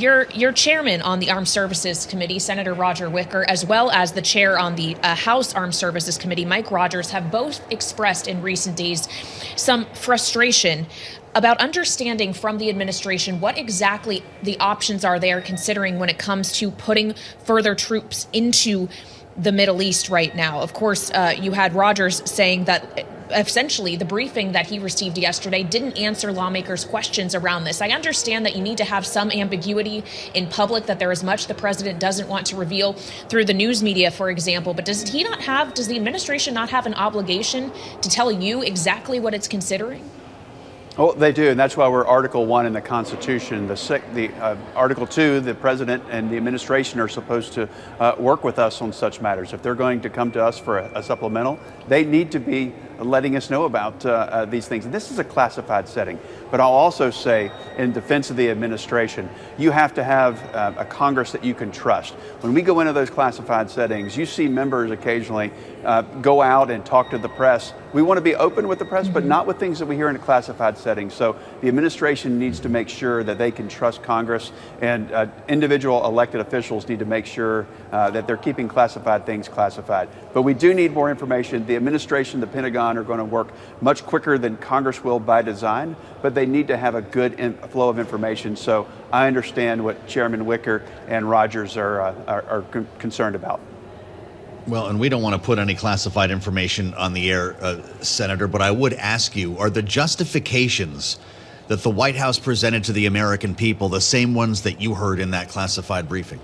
your chairman on the Armed Services Committee, Senator Roger Wicker, as well as the chair on the House Armed Services Committee, Mike Rogers, have both expressed in recent days some frustration about understanding from the administration what exactly the options are they are considering when it comes to putting further troops into the Middle East right now. Of course, you had Rogers saying that essentially the briefing that he received yesterday didn't answer lawmakers' questions around this. I understand that you need to have some ambiguity in public, that there is much the president doesn't want to reveal through the news media, for example. But does the administration not have an obligation to tell you exactly what it's considering? Oh, they do, and that's why we're Article 1 in the Constitution. Article 2, the president and the administration are supposed to work with us on such matters. If they're going to come to us for a supplemental, they need to be letting us know about these things. And this is a classified setting. But I'll also say, in defense of the administration, you have to have a Congress that you can trust. When we go into those classified settings, you see members occasionally go out and talk to the press. We want to be open with the press, but not with things that we hear in a classified setting. So the administration needs to make sure that they can trust Congress, and individual elected officials need to make sure that they're keeping classified things classified. But we do need more information. The administration, the Pentagon are going to work much quicker than Congress will by design, but they need to have a good flow of information. So I understand what Chairman Wicker and Rogers are concerned about. Well, and we don't want to put any classified information on the air, Senator, but I would ask you, are the justifications that the White House presented to the American people the same ones that you heard in that classified briefing?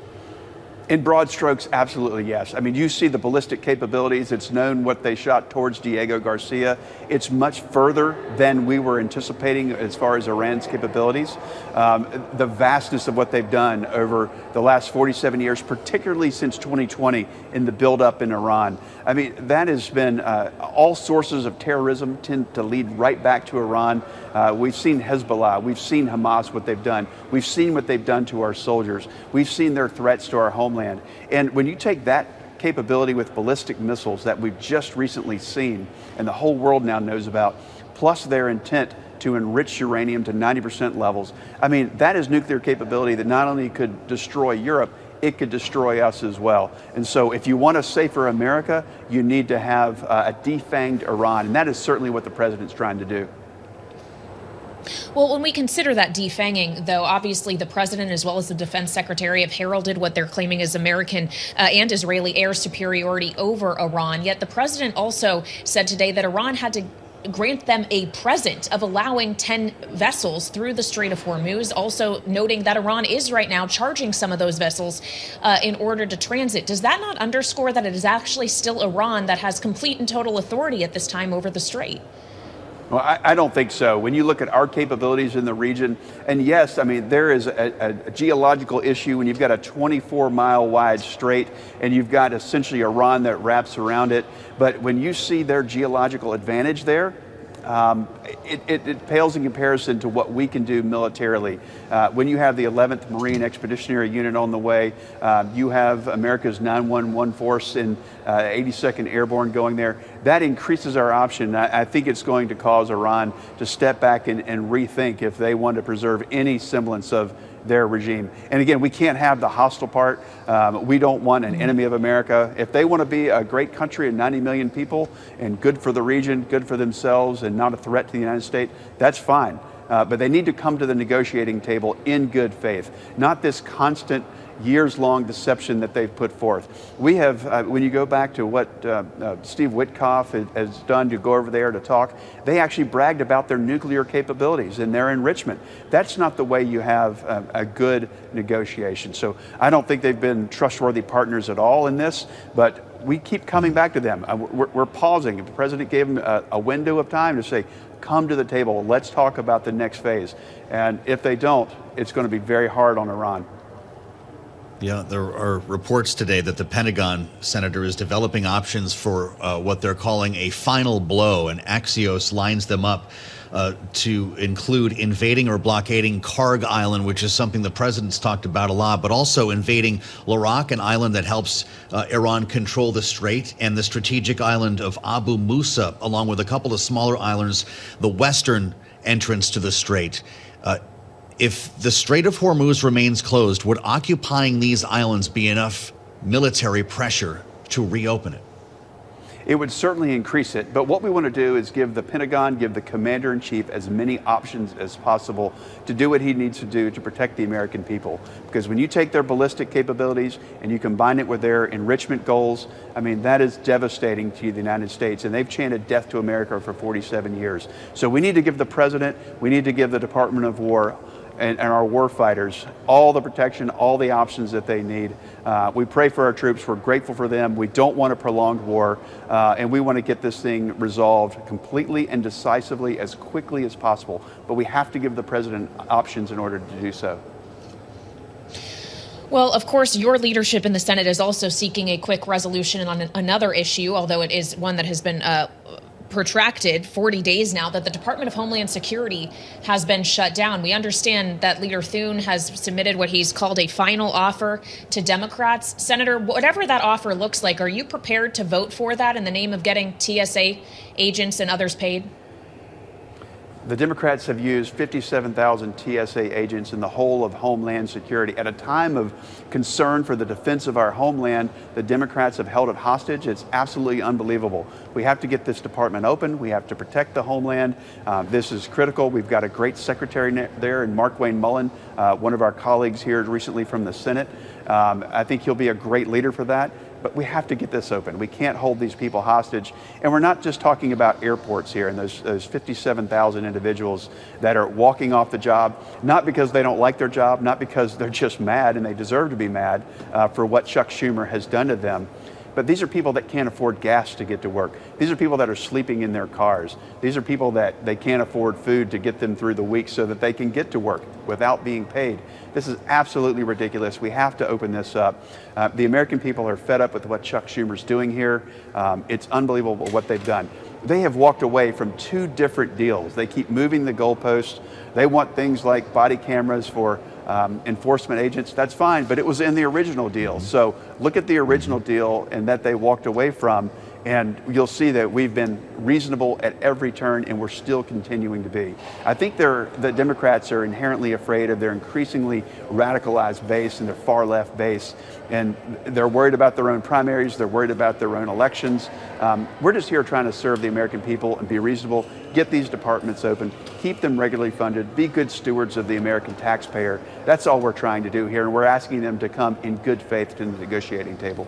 In broad strokes, absolutely yes. I mean, you see the ballistic capabilities. It's known what they shot towards Diego Garcia. It's much further than we were anticipating as far as Iran's capabilities. The vastness of what they've done over the last 47 years, particularly since 2020 in the buildup in Iran. I mean, that has been all sources of terrorism tend to lead right back to Iran. We've seen Hezbollah, we've seen Hamas, what they've done. We've seen what they've done to our soldiers. We've seen their threats to our homeland. And when you take that capability with ballistic missiles that we've just recently seen and the whole world now knows about, plus their intent to enrich uranium to 90% levels, I mean, that is nuclear capability that not only could destroy Europe, it could destroy us as well. And so if you want a safer America, you need to have a defanged Iran. And that is certainly what the president's trying to do. Well, when we consider that defanging, though, obviously the president as well as the defense secretary have heralded what they're claiming is American and Israeli air superiority over Iran. Yet the president also said today that Iran had to grant them a present of allowing 10 vessels through the Strait of Hormuz, also noting that Iran is right now charging some of those vessels in order to transit. Does that not underscore that it is actually still Iran that has complete and total authority at this time over the strait? Well, I don't think so. When you look at our capabilities in the region, and yes, I mean, there is a geological issue when you've got a 24-mile wide strait and you've got essentially Iran that wraps around it. But when you see their geological advantage there, it pales in comparison to what we can do militarily. When you have the 11th Marine Expeditionary Unit on the way, you have America's 911 force in 82nd Airborne going there, that increases our option. I think it's going to cause Iran to step back and rethink if they want to preserve any semblance of their regime. And again, we can't have the hostile part. We don't want an enemy of America. If they want to be a great country of 90 million people and good for the region, good for themselves, and not a threat to the United States, that's fine. But they need to come to the negotiating table in good faith, not this constant years-long deception that they've put forth. We have, when you go back to what Steve Witkoff has done to go over there to talk, they actually bragged about their nuclear capabilities and their enrichment. That's not the way you have a good negotiation. So I don't think they've been trustworthy partners at all in this, but we keep coming back to them. We're pausing. If the president gave them a window of time to say, come to the table, let's talk about the next phase. And if they don't, it's going to be very hard on Iran. Yeah, there are reports today that the Pentagon, Senator, is developing options for what they're calling a final blow, and Axios lines them up to include invading or blockading Karg Island, which is something the president's talked about a lot, but also invading Larak, an island that helps Iran control the strait, and the strategic island of Abu Musa, along with a couple of smaller islands, the western entrance to the strait. If the Strait of Hormuz remains closed, would occupying these islands be enough military pressure to reopen it? It would certainly increase it, but what we want to do is give the Pentagon, give the commander-in-chief as many options as possible to do what he needs to do to protect the American people. Because when you take their ballistic capabilities and you combine it with their enrichment goals, I mean, that is devastating to the United States, and they've chanted death to America for 47 years. So we need to give the president, we need to give the Department of War and our war fighters all the protection, all the options that they need. We pray for our troops. We're grateful for them. We don't want a prolonged war, and we want to get this thing resolved completely and decisively as quickly as possible. But we have to give the president options in order to do so. Well, of course, your leadership in the Senate is also seeking a quick resolution on another issue, although it is one that has been protracted 40 days now, that the Department of Homeland Security has been shut down. We understand that Leader Thune has submitted what he's called a final offer to Democrats. Senator, whatever that offer looks like, are you prepared to vote for that in the name of getting TSA agents and others paid? The Democrats have used 57,000 TSA agents in the whole of Homeland Security. At a time of concern for the defense of our homeland, the Democrats have held it hostage. It's absolutely unbelievable. We have to get this department open. We have to protect the homeland. This is critical. We've got a great secretary there in Mark Wayne Mullen, one of our colleagues here recently from the Senate. I think he'll be a great leader for that. But we have to get this open. We can't hold these people hostage. And we're not just talking about airports here and those 57,000 individuals that are walking off the job, not because they don't like their job, not because they're just mad and they deserve to be mad for what Chuck Schumer has done to them. But these are people that can't afford gas to get to work. These are people that are sleeping in their cars. These are people that they can't afford food to get them through the week so that they can get to work without being paid. This is absolutely ridiculous. We have to open this up. The American people are fed up with what Chuck Schumer's doing here. It's unbelievable what they've done. They have walked away from two different deals. They keep moving the goalposts. They want things like body cameras for enforcement agents. That's fine, but it was in the original deal. So look at the original deal and that they walked away from, and you'll see that we've been reasonable at every turn, and we're still continuing to be. I think the Democrats are inherently afraid of their increasingly radicalized base and their far left base, and they're worried about their own primaries. They're worried about their own elections. We're just here trying to serve the American people and be reasonable, get these departments open, keep them regularly funded, be good stewards of the American taxpayer. That's all we're trying to do here, and we're asking them to come in good faith to the negotiating table.